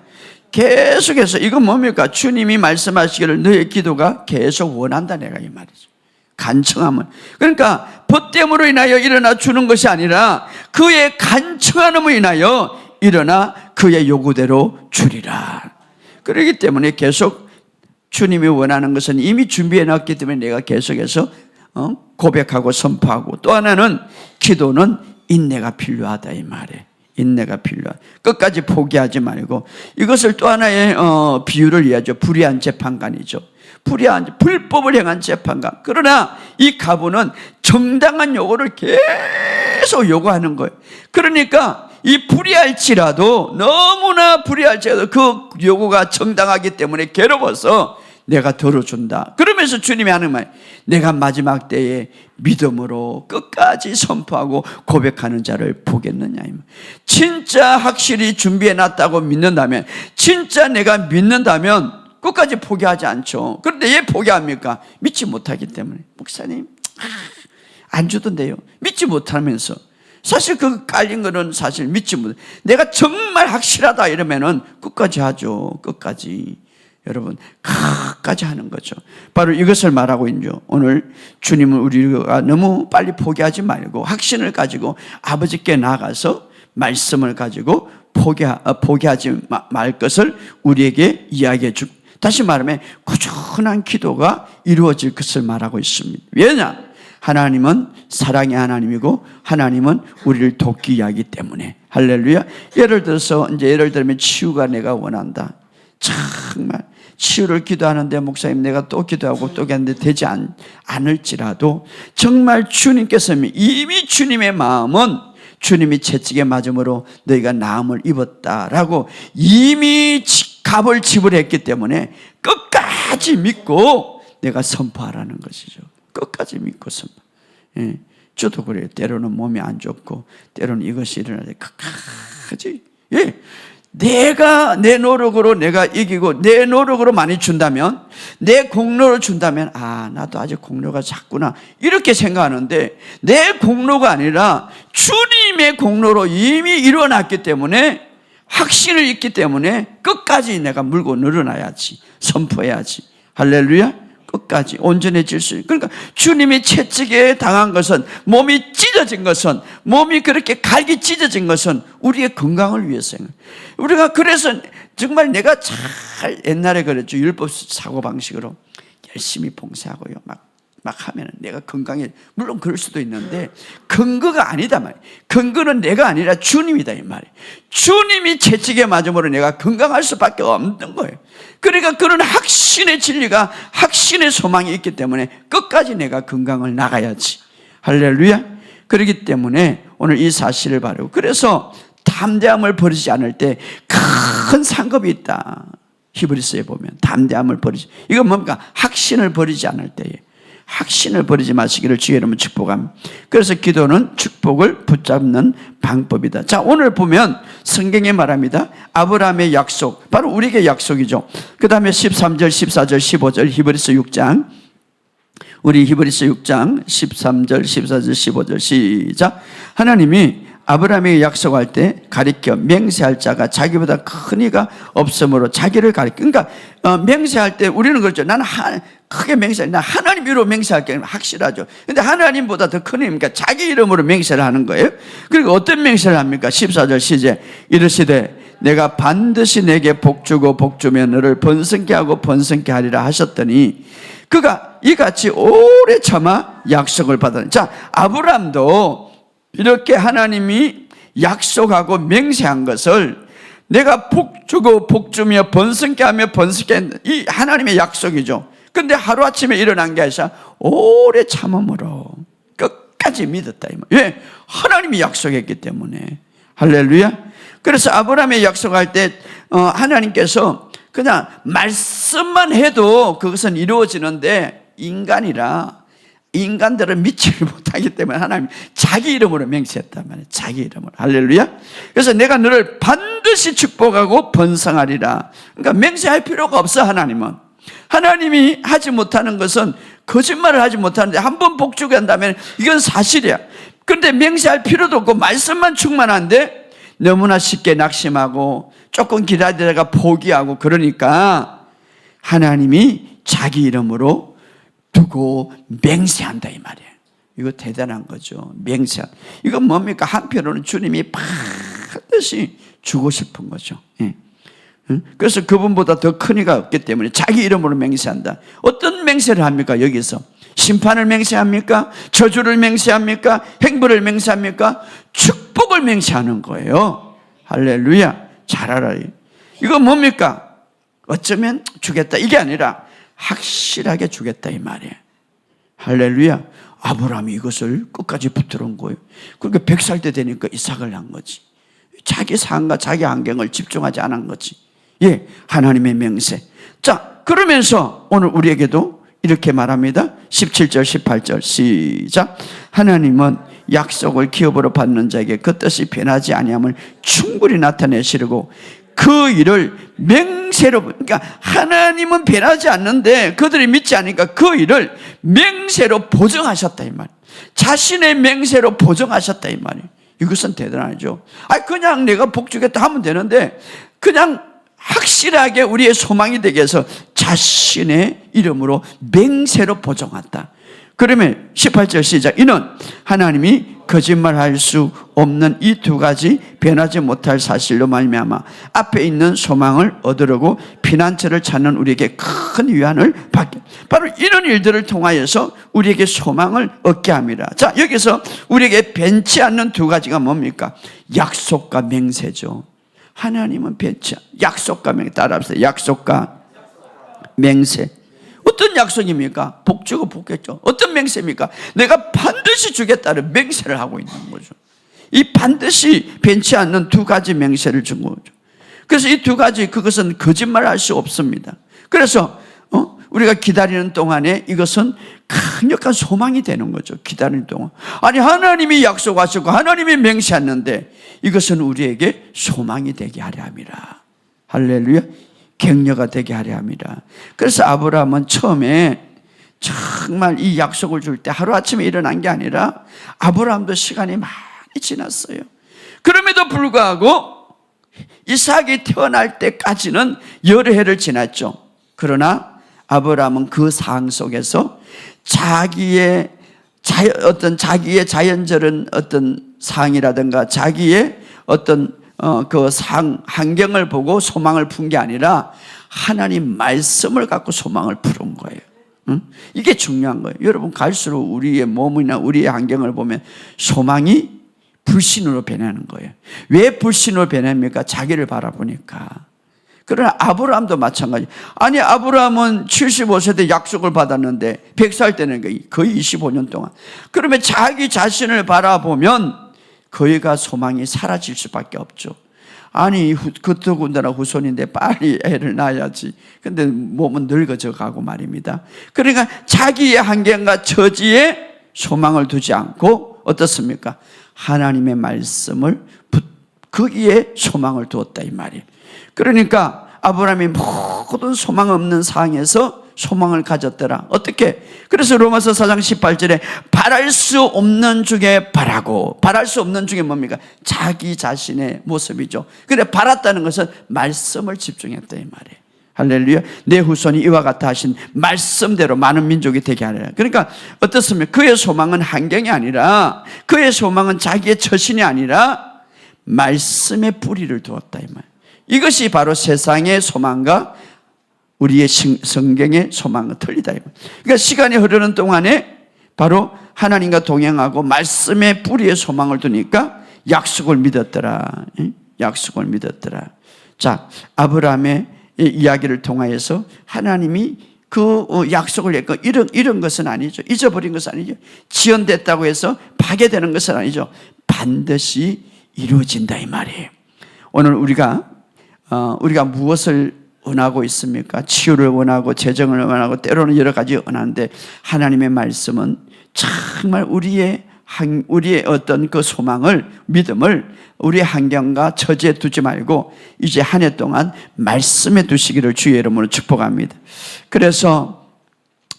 계속해서 이건 뭡니까? 주님이 말씀하시기를 너의 기도가 계속 원한다, 내가 이 말이죠. 간청함을. 그러니까 보탬으로 인하여 일어나 주는 것이 아니라 그의 간청함으로 인하여 일어나 그의 요구대로 주리라. 그렇기 때문에 계속 주님이 원하는 것은 이미 준비해 놨기 때문에 내가 계속해서 고백하고 선포하고, 또 하나는 기도는 인내가 필요하다, 이 말에. 인내가 필요하다. 끝까지 포기하지 말고, 이것을 또 하나의 비유를 이해하죠. 불의한 재판관이죠. 불법을 행한 재판관. 그러나 이 가부는 정당한 요구를 계속 요구하는 거예요. 그러니까 이 불의할지라도, 너무나 불의할지라도 그 요구가 정당하기 때문에 괴로워서 내가 덜어준다. 그러면서 주님이 하는 말, 내가 마지막 때에 믿음으로 끝까지 선포하고 고백하는 자를 보겠느냐. 진짜 확실히 준비해놨다고 믿는다면, 진짜 내가 믿는다면 끝까지 포기하지 않죠. 그런데 왜 포기합니까? 믿지 못하기 때문에. 목사님 안 주던데요. 믿지 못하면서. 사실 그 깔린 거는 사실 믿지 못해. 내가 정말 확실하다 이러면은 끝까지 하죠. 끝까지. 여러분, 끝까지 하는 거죠. 바로 이것을 말하고 있죠. 오늘 주님은 우리가 너무 빨리 포기하지 말고 확신을 가지고 아버지께 나가서 말씀을 가지고 포기하지 말 것을 우리에게 이야기해 주. 다시 말하면 꾸준한 기도가 이루어질 것을 말하고 있습니다. 왜냐? 하나님은 사랑의 하나님이고 하나님은 우리를 돕기 위하기 때문에. 할렐루야. 예를 들면 치유가 내가 원한다. 정말 치유를 기도하는데 목사님 내가 또 기도하고 또 기도하는데 되지 않을지라도, 정말 주님께서 이미 주님의 마음은 주님이 채찍에 맞음으로 너희가 나음을 입었다라고 이미 값을 지불했기 때문에 끝까지 믿고 내가 선포하라는 것이죠. 끝까지 믿고 선포. 예, 저도 그래요. 때로는 몸이 안 좋고 때로는 이것이 일어날 때 끝까지, 예, 내가 내 노력으로 내가 이기고 내 노력으로 많이 준다면, 내 공로를 준다면, 아, 나도 아직 공로가 작구나 이렇게 생각하는데, 내 공로가 아니라 주님의 공로로 이미 일어났기 때문에, 확신을 있기 때문에 끝까지 내가 물고 늘어나야지, 선포해야지. 할렐루야. 끝까지 온전해질 수 있어요. 그러니까 주님이 채찍에 당한 것은, 몸이 찢어진 것은, 몸이 그렇게 갈기 찢어진 것은 우리의 건강을 위해서예요. 우리가 그래서 정말 내가 잘 옛날에 그랬죠. 율법 사고방식으로 열심히 봉사하고요 막 하면 내가 건강해. 물론 그럴 수도 있는데 근거가 아니다 말이에요. 근거는 내가 아니라 주님이다 이 말이에요. 주님이 채찍에 맞음으로 내가 건강할 수밖에 없는 거예요. 그러니까 그런 확신의 진리가, 확신의 소망이 있기 때문에 끝까지 내가 건강을 나가야지. 할렐루야. 그렇기 때문에 오늘 이 사실을 바르고, 그래서 담대함을 버리지 않을 때 큰 상급이 있다. 히브리서에 보면 담대함을 버리지, 이건 뭡니까? 확신을 버리지 않을 때에, 확신을 버리지 마시기를 주의 이름으로 축복합니다. 그래서 기도는 축복을 붙잡는 방법이다. 자, 오늘 보면 성경에 말합니다. 아브라함의 약속, 바로 우리에게 약속이죠. 그 다음에 13절, 14절, 15절 히브리서 6장, 우리 히브리서 6장 13절, 14절, 15절 시작. 하나님이 아브라함에게 약속할 때 가리켜 맹세할 자가 자기보다 큰 이가 없으므로 자기를 가리켜. 그러니까 맹세할 때 우리는 그렇죠. 나는 크게 맹세해. 나 하나님 이름으로 맹세할게. 확실하죠. 근데 하나님보다 더 큰 힘이니까 자기 이름으로 맹세를 하는 거예요. 그리고 어떤 맹세를 합니까? 14절 시제. 이르시되 내가 반드시 내게 복주고 복주며 너를 번성케 하고 번성케 하리라 하셨더니 그가 이같이 오래 참아 약속을 받았다. 자, 아브라함도 이렇게 하나님이 약속하고 맹세한 것을 내가 복주고 복주며 번성케 하며 번성케, 이 하나님의 약속이죠. 근데 하루아침에 일어난 게 아니라 오래 참음으로 끝까지 믿었다. 왜? 하나님이 약속했기 때문에. 할렐루야. 그래서 아브라함의 약속할 때 하나님께서 그냥 말씀만 해도 그것은 이루어지는데, 인간들은 믿지를 못하기 때문에 하나님 자기 이름으로 맹세했단 말이에요. 자기 이름으로. 할렐루야. 그래서 내가 너를 반드시 반드시 축복하고 번성하리라. 그러니까 맹세할 필요가 없어. 하나님이 하지 못하는 것은 거짓말을 하지 못하는데 한 번 복주한다면 이건 사실이야. 그런데 맹세할 필요도 없고 말씀만 충만한데 너무나 쉽게 낙심하고 조금 기다리다가 포기하고, 그러니까 하나님이 자기 이름으로 두고 맹세한다 이 말이에요. 이거 대단한 거죠. 맹세한. 이건 뭡니까? 한편으로는 주님이 반드시 주고 싶은 거죠. 예. 그래서 그분보다 더 큰 이가 없기 때문에 자기 이름으로 맹세한다. 어떤 맹세를 합니까? 여기서 심판을 맹세합니까? 저주를 맹세합니까? 행복을 맹세합니까? 축복을 맹세하는 거예요. 할렐루야. 잘 알아요. 이거 뭡니까? 어쩌면 주겠다 이게 아니라 확실하게 주겠다 이 말이에요. 할렐루야. 아브라함이 이것을 끝까지 붙들은 거예요. 그러니까 100살 때 되니까 이삭을 낳은 거지. 자기 삶과 자기 환경을 집중하지 않은 거지. 예, 하나님의 맹세. 자, 그러면서 오늘 우리에게도 이렇게 말합니다. 17절 18절 시작. 하나님은 약속을 기업으로 받는 자에게 그 뜻이 변하지 아니함을 충분히 나타내시려고 그 일을 맹세로, 그러니까 하나님은 변하지 않는데 그들이 믿지 않으니까 그 일을 맹세로 보증하셨다 이 말. 자신의 맹세로 보증하셨다 이 말이에요. 이것은 대단하죠. 그냥 내가 복 주겠다 하면 되는데 그냥 확실하게 우리의 소망이 되게 해서 자신의 이름으로 맹세로 보증한다. 그러면 18절 시작. 이는 하나님이 거짓말할 수 없는 이 두 가지 변하지 못할 사실로 말미암아 앞에 있는 소망을 얻으려고 피난처를 찾는 우리에게 큰 위안을 받게, 바로 이런 일들을 통하여서 우리에게 소망을 얻게 합니다. 자, 여기서 우리에게 변치 않는 두 가지가 뭡니까? 약속과 맹세죠. 하나님은 변치, 약속과 맹세, 따라합시다. 약속과 맹세. 어떤 약속입니까? 복 주고 복겠죠. 어떤 맹세입니까? 내가 반드시 주겠다는 맹세를 하고 있는 거죠. 이 반드시 변치 않는 두 가지 맹세를 준 거죠. 그래서 이 두 가지, 그것은 거짓말할 수 없습니다. 그래서 우리가 기다리는 동안에 이것은 강력한 소망이 되는 거죠. 기다리는 동안. 아니, 하나님이 약속하셨고 하나님이 맹세했는데 이것은 우리에게 소망이 되게 하려 함이라. 할렐루야. 격려가 되게 하려 합니다. 그래서 아브라함은 처음에 정말 이 약속을 줄 때 하루아침에 일어난 게 아니라 아브라함도 시간이 많이 지났어요. 그럼에도 불구하고 이삭이 태어날 때까지는 여러 해를 지났죠. 그러나 아브라함은 그 상황 속에서 자기의 자연적인 어떤 상황이라든가 자기의 어떤 그 환경을 보고 소망을 푼 게 아니라 하나님 말씀을 갖고 소망을 푸는 거예요. 이게 중요한 거예요. 여러분, 갈수록 우리의 몸이나 우리의 환경을 보면 소망이 불신으로 변하는 거예요. 왜 불신으로 변합니까? 자기를 바라보니까. 그러나 아브라함도 마찬가지. 아니, 아브라함은 75세 때 약속을 받았는데 100살 때는 거의 25년 동안. 그러면 자기 자신을 바라보면 그이가 소망이 사라질 수밖에 없죠. 아니, 더군다나 후손인데 빨리 애를 낳아야지. 근데 몸은 늙어져 가고 말입니다. 그러니까 자기의 환경과 처지에 소망을 두지 않고 어떻습니까? 하나님의 말씀을 거기에 소망을 두었다 이 말이에요. 그러니까 아브라함이 모든 소망 없는 상황에서 소망을 가졌더라. 어떻게? 그래서 로마서 4장 18절에 바랄 수 없는 중에 바라고, 바랄 수 없는 중에 뭡니까? 자기 자신의 모습이죠. 근데 바랐다는 것은 말씀을 집중했다 이 말이에요. 할렐루야. 내 후손이 이와 같아 하신 말씀대로 많은 민족이 되게 하리라. 그러니까 어떻습니까? 그의 소망은 환경이 아니라, 그의 소망은 자기의 처신이 아니라 말씀의 뿌리를 두었다 이 말이에요. 이것이 바로 세상의 소망과 우리의 성경의 소망은 틀리다. 그러니까 시간이 흐르는 동안에 바로 하나님과 동행하고 말씀의 뿌리에 소망을 두니까 약속을 믿었더라. 약속을 믿었더라. 자, 아브라함의 이야기를 통하여서 하나님이 그 약속을 했고 이런 것은 아니죠. 잊어버린 것은 아니죠. 지연됐다고 해서 파괴되는 것은 아니죠. 반드시 이루어진다 이 말이에요. 오늘 우리가 무엇을 원하고 있습니까? 치유를 원하고 재정을 원하고 때로는 여러 가지 원하는데 하나님의 말씀은 정말 우리의 우리의 어떤 그 소망을, 믿음을 우리의 환경과 처지에 두지 말고 이제 한 해 동안 말씀에 두시기를 주의 이름으로 축복합니다. 그래서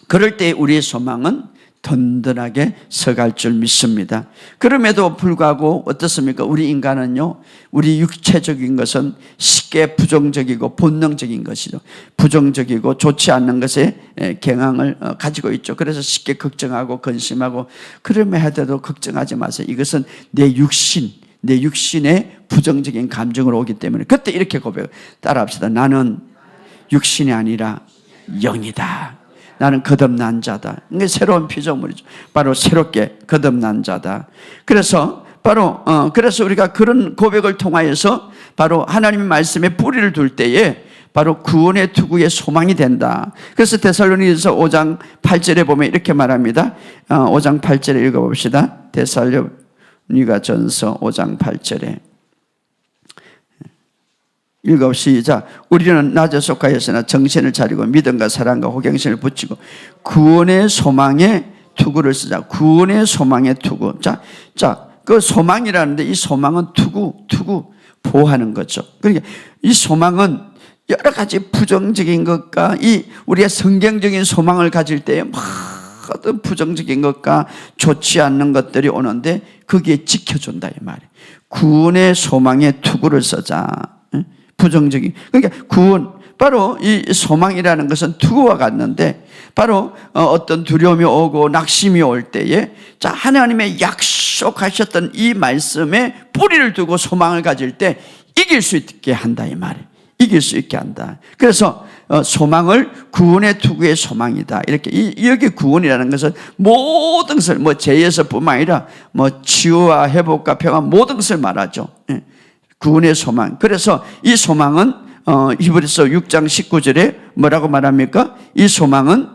그럴 때 우리의 소망은 든든하게 서갈 줄 믿습니다. 그럼에도 불구하고 어떻습니까? 우리 인간은요, 우리 육체적인 것은 쉽게 부정적이고 본능적인 것이죠. 부정적이고 좋지 않는 것에 경향을 가지고 있죠. 그래서 쉽게 걱정하고 근심하고, 그러면 해도 걱정하지 마세요. 이것은 내 육신의 부정적인 감정으로 오기 때문에 그때 이렇게 고백을 따라합시다. 나는 육신이 아니라 영이다. 나는 거듭난 자다. 이게 새로운 피조물이죠. 바로 새롭게 거듭난 자다. 그래서 그래서 우리가 그런 고백을 통하여서 바로 하나님의 말씀에 뿌리를 둘 때에 바로 구원의 투구의 소망이 된다. 그래서 데살로니가서 5장 8절에 보면 이렇게 말합니다. 5장 8절에 읽어봅시다. 데살로니가전서 5장 8절에 읽어 시작. 우리는 낮에 속하였으나 정신을 차리고 믿음과 사랑과 호갱신을 붙이고 구원의 소망의 투구를 쓰자. 구원의 소망의 투구. 그 소망이라는데 이 소망은 투구 보호하는 거죠. 그러니까 이 소망은 여러 가지 부정적인 것과 이 우리의 성경적인 소망을 가질 때에 모든 부정적인 것과 좋지 않는 것들이 오는데 거기에 지켜준다 이 말이에요. 구원의 소망의 투구를 쓰자. 부정적인, 그러니까 구원, 바로 이 소망이라는 것은 투구와 같는데 바로 어떤 두려움이 오고 낙심이 올 때에 자, 하나님의 약속하셨던 이 말씀에 뿌리를 두고 소망을 가질 때 이길 수 있게 한다 이 말이에요. 이길 수 있게 한다. 그래서 소망을 구원의 투구의 소망이다. 이렇게 여기 구원이라는 것은 모든 것을 죄에서뿐만 아니라 치유와 회복과 평화 모든 것을 말하죠. 구원의 소망. 그래서 이 소망은 히브리서 6장 19절에 뭐라고 말합니까? 이 소망은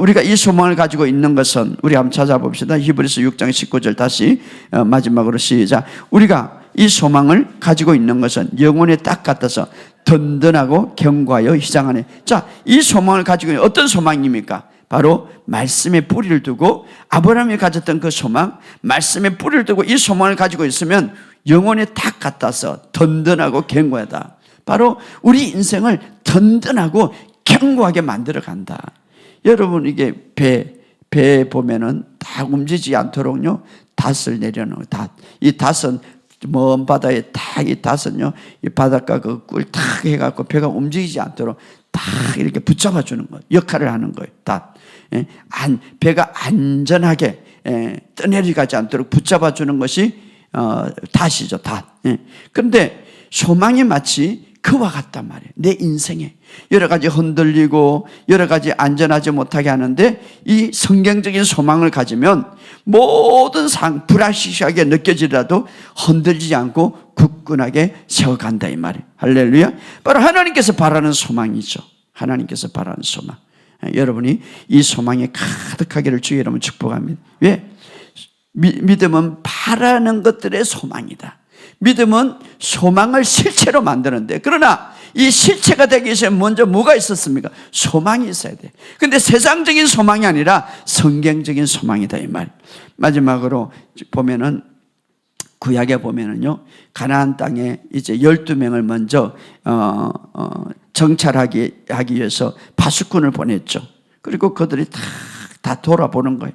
우리가 이 소망을 가지고 있는 것은 우리 한번 찾아봅시다. 히브리서 6장 19절 다시 마지막으로 시작. 우리가 이 소망을 가지고 있는 것은 영혼의 딱 같아서 든든하고 견고하여 희장하네. 자, 이 소망을 가지고 있는 어떤 소망입니까? 바로 말씀에 뿌리를 두고 아브라함이 가졌던 그 소망, 말씀에 뿌리를 두고 이 소망을 가지고 있으면 영혼의 탁 같아서 든든하고 견고하다. 바로 우리 인생을 든든하고 견고하게 만들어 간다. 여러분 이게 배 보면은 딱 움직이지 않도록요 닷을 내려놓은 닷. 이 닷은 먼 바다에 딱 이 닷은요 이 바닷가 그 꿀 탁 해갖고 배가 움직이지 않도록 딱 이렇게 붙잡아 주는 거 역할을 하는 거예요. 닷. 배가 안전하게 떠내려가지 않도록 붙잡아 주는 것이 닷이죠, 닷. 그런데 소망이 마치 그와 같단 말이에요. 내 인생에 여러 가지 흔들리고 여러 가지 안전하지 못하게 하는데 이 성경적인 소망을 가지면 모든 불확실하게 느껴지더라도 흔들리지 않고 굳건하게 세워간다 이 말이에요. 할렐루야. 바로 하나님께서 바라는 소망이죠. 하나님께서 바라는 소망. 여러분이 이 소망에 가득하기를 주의 이름으로 축복합니다. 왜? 믿음은 바라는 것들의 소망이다. 믿음은 소망을 실체로 만드는데, 그러나 이 실체가 되기 위해서 먼저 뭐가 있었습니까? 소망이 있어야 돼. 근데 세상적인 소망이 아니라 성경적인 소망이다 이 말. 마지막으로 보면은 구약에 보면은요 가나안 땅에 이제 12명을 먼저 정찰하기 위해서 파수꾼을 보냈죠. 그리고 그들이 다 돌아보는 거예요.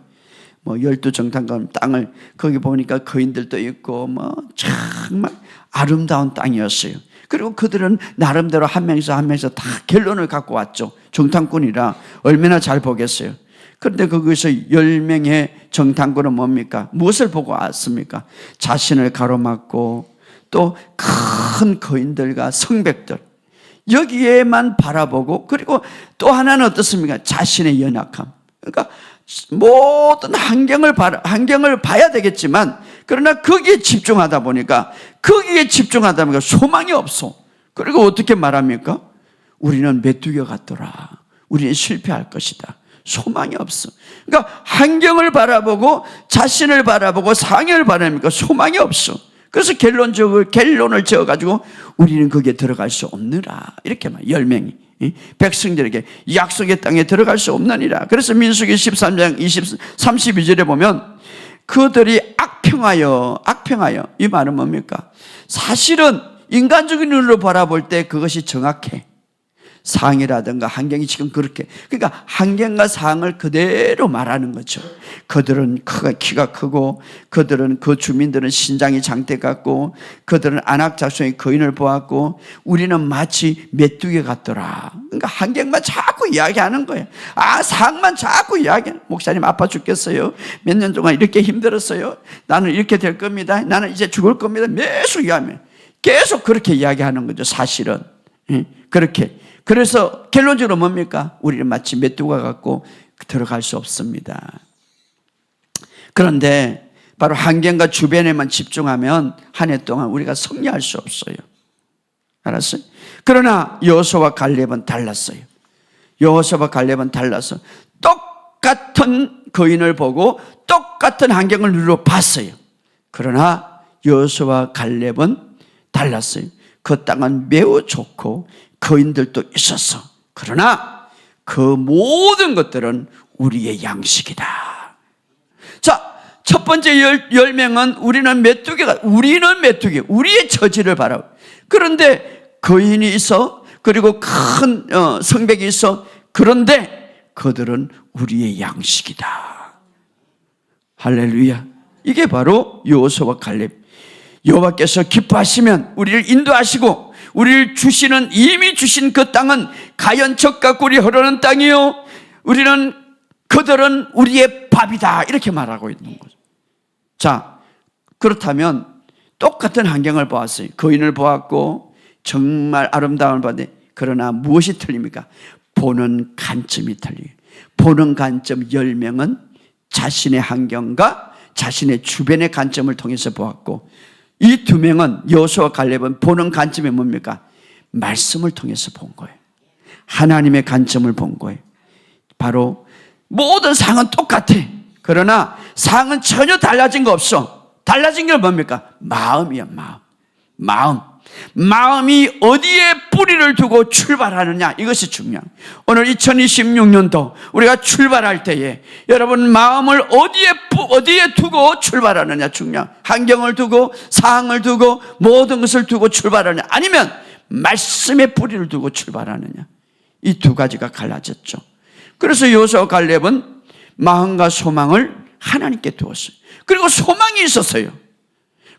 12정탐관 땅을 거기 보니까 거인들도 있고 정말 아름다운 땅이었어요. 그리고 그들은 나름대로 한 명에서 다 결론을 갖고 왔죠. 정탐꾼이라 얼마나 잘 보겠어요. 그런데 거기서 10명의 정탐꾼은 뭡니까? 무엇을 보고 왔습니까? 자신을 가로막고 또 큰 거인들과 성벽들 여기에만 바라보고, 그리고 또 하나는 어떻습니까? 자신의 연약함. 그러니까 모든 환경을 봐야 되겠지만, 그러나 거기에 집중하다 보니까 소망이 없어. 그리고 어떻게 말합니까? 우리는 메뚜기 같더라. 우리는 실패할 것이다. 소망이 없어. 그러니까 환경을 바라보고 자신을 바라보고 상황을 바라니까 소망이 없어. 그래서 결론을 지어가지고 우리는 거기에 들어갈 수 없느라. 이렇게 말 10명이. 백성들에게 약속의 땅에 들어갈 수 없느니라. 그래서 민수기 13장 32절에 보면 그들이 악평하여 이 말은 뭡니까? 사실은 인간적인 눈으로 바라볼 때 그것이 정확해. 상이라든가 환경이 지금 그렇게, 그러니까 환경과 상을 그대로 말하는 거죠. 그들은 키가 크고, 그들은 그 주민들은 신장이 장대 같고, 그들은 안악자손의 거인을 보았고, 우리는 마치 메뚜기 같더라. 그러니까 환경만 자꾸 이야기하는 거예요. 상만 자꾸 이야기하는. 목사님 아파 죽겠어요. 몇 년 동안 이렇게 힘들었어요. 나는 이렇게 될 겁니다. 나는 이제 죽을 겁니다. 계속 그렇게 이야기하는 거죠. 사실은 그렇게. 그래서 결론적으로 뭡니까? 우리는 마치 메뚜기가 같고 들어갈 수 없습니다. 그런데 바로 환경과 주변에만 집중하면 한 해 동안 우리가 승리할 수 없어요. 알았어요? 그러나 여호수아와 갈렙은 달랐어요. 여호수아와 갈렙은 달라서 똑같은 거인을 보고 똑같은 환경을 눈으로 봤어요. 그러나 여호수아와 갈렙은 달랐어요. 그 땅은 매우 좋고 거인들도 있었어. 그러나 그 모든 것들은 우리의 양식이다. 자, 첫 번째 열명은 우리는 메뚜기, 우리의 처지를 바라고. 그런데 거인이 있어, 그리고 큰 성벽이 있어. 그런데 그들은 우리의 양식이다. 할렐루야. 이게 바로 여호수아와 갈렙. 여호와께서 기뻐하시면 우리를 인도하시고, 우리를 주시는, 이미 주신 그 땅은 가연척과 꿀이 흐르는 땅이요, 그들은 우리의 밥이다, 이렇게 말하고 있는 거죠. 자, 그렇다면 똑같은 환경을 보았어요. 거인을 보았고 정말 아름다움을 봤는데, 그러나 무엇이 틀립니까? 보는 관점이 틀려요. 보는 관점 10명은 자신의 환경과 자신의 주변의 관점을 통해서 보았고, 이 2명은 여호수아와 갈렙은 보는 관점이 뭡니까? 말씀을 통해서 본 거예요. 하나님의 관점을 본 거예요. 바로 모든 상은 똑같아. 그러나 상은 전혀 달라진 거 없어. 달라진 게 뭡니까? 마음이야. 마음이 어디에 뿌리를 두고 출발하느냐, 이것이 중요해요. 오늘 2026년도 우리가 출발할 때에 여러분 마음을 어디에 두고 출발하느냐 중요해요. 환경을 두고, 상황을 두고, 모든 것을 두고 출발하느냐, 아니면 말씀의 뿌리를 두고 출발하느냐, 이 두 가지가 갈라졌죠. 그래서 여호수아와 갈렙은 마음과 소망을 하나님께 두었어요. 그리고 소망이 있었어요.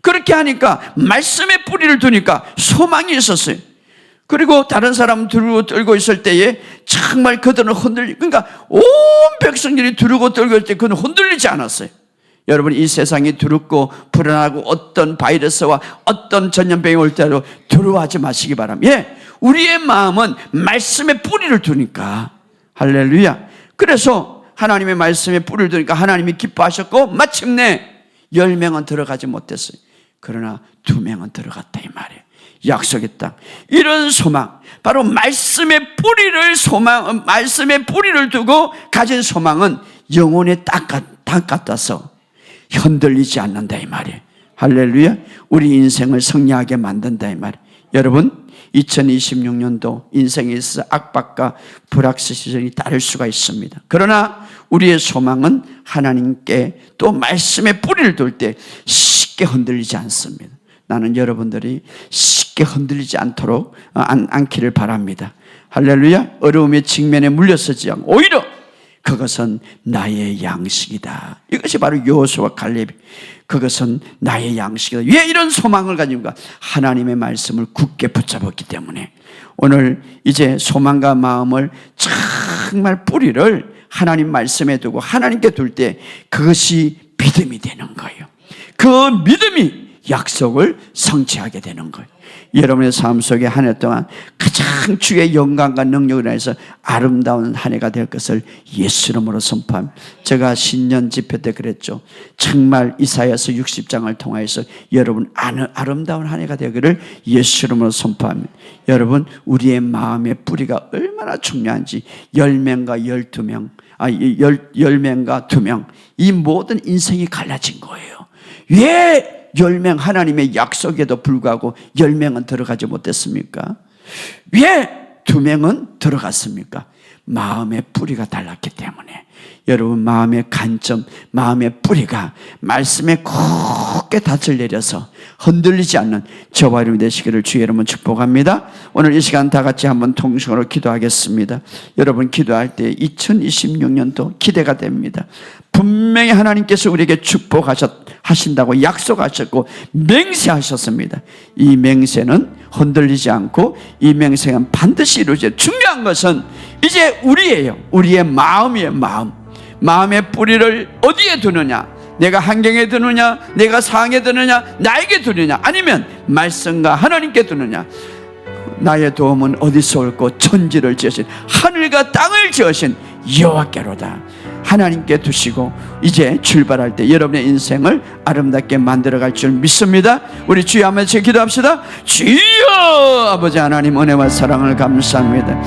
그렇게 하니까, 말씀의 뿌리를 두니까 소망이 있었어요. 그리고 다른 사람 들고 있을 때에 정말 그들은 그러니까 온 백성들이 두르고 떨고 있을 때 그는 흔들리지 않았어요. 여러분, 이 세상이 두렵고 불안하고 어떤 바이러스와 어떤 전염병이 올 때도 두려워하지 마시기 바랍니다. 우리의 마음은 말씀의 뿌리를 두니까. 할렐루야. 그래서 하나님의 말씀에 뿌리를 두니까 하나님이 기뻐하셨고, 마침내 10명은 들어가지 못했어요. 그러나 2명은 들어갔다, 이 말이에요. 약속의 땅. 이런 소망, 바로 말씀의 뿌리를 두고 가진 소망은 영혼의 땅 같아서 흔들리지 않는다, 이 말이에요. 할렐루야. 우리 인생을 승리하게 만든다, 이 말이에요. 여러분, 2026년도 인생에 있어서 악박과 불확실 시즌이 따를 수가 있습니다. 그러나 우리의 소망은 하나님께 또 말씀의 뿌리를 둘 때 쉽게 흔들리지 않습니다. 나는 여러분들이 쉽게 흔들리지 않기를 바랍니다. 할렐루야. 어려움의 직면에 물려서지 않고 오히려 그것은 나의 양식이다. 이것이 바로 여호수아와 갈렙. 그것은 나의 양식이다. 왜 이런 소망을 가지는가? 하나님의 말씀을 굳게 붙잡았기 때문에. 오늘 이제 소망과 마음을 정말 뿌리를 하나님 말씀에 두고 하나님께 둘 때 그것이 믿음이 되는 거예요. 그 믿음이 약속을 성취하게 되는 거예요. 여러분의 삶 속에 한 해 동안 가장 주의 영광과 능력을 인해서 아름다운 한 해가 될 것을 예수 이름으로 선포합니다. 제가 신년 집회 때 그랬죠. 정말 이사야서 60장을 통해서 여러분 아름다운 한 해가 되기를 예수 이름으로 선포합니다. 여러분, 우리의 마음의 뿌리가 얼마나 중요한지 10명과 12명, 10명과 2명, 이 모든 인생이 갈라진 거예요. 왜 10명 하나님의 약속에도 불구하고 10명은 들어가지 못했습니까? 왜 2명은 들어갔습니까? 마음의 뿌리가 달랐기 때문에 여러분 마음의 간점, 마음의 뿌리가 말씀에 굳게 닻을 내려서 흔들리지 않는 저와 여러분이 되시기를 주의 이름으로 축복합니다. 오늘 이 시간 다 같이 한번 통성으로 기도하겠습니다. 여러분 기도할 때 2026년도 기대가 됩니다. 분명히 하나님께서 우리에게 축복하신다고 약속하셨고 맹세하셨습니다. 이 맹세는 흔들리지 않고 이 맹세는 반드시 이루어져요. 중요한 것은 이제 우리예요. 우리의 마음이에요. 마음의 뿌리를 어디에 두느냐, 내가 환경에 두느냐, 내가 상황에 두느냐, 나에게 두느냐, 아니면 말씀과 하나님께 두느냐. 나의 도움은 어디서 올고 천지를 지으신 하늘과 땅을 지으신 여호와께로다. 하나님께 두시고 이제 출발할 때 여러분의 인생을 아름답게 만들어갈 줄 믿습니다. 우리 주여 한번 기도합시다. 주여 아버지 하나님 은혜와 사랑을 감사합니다.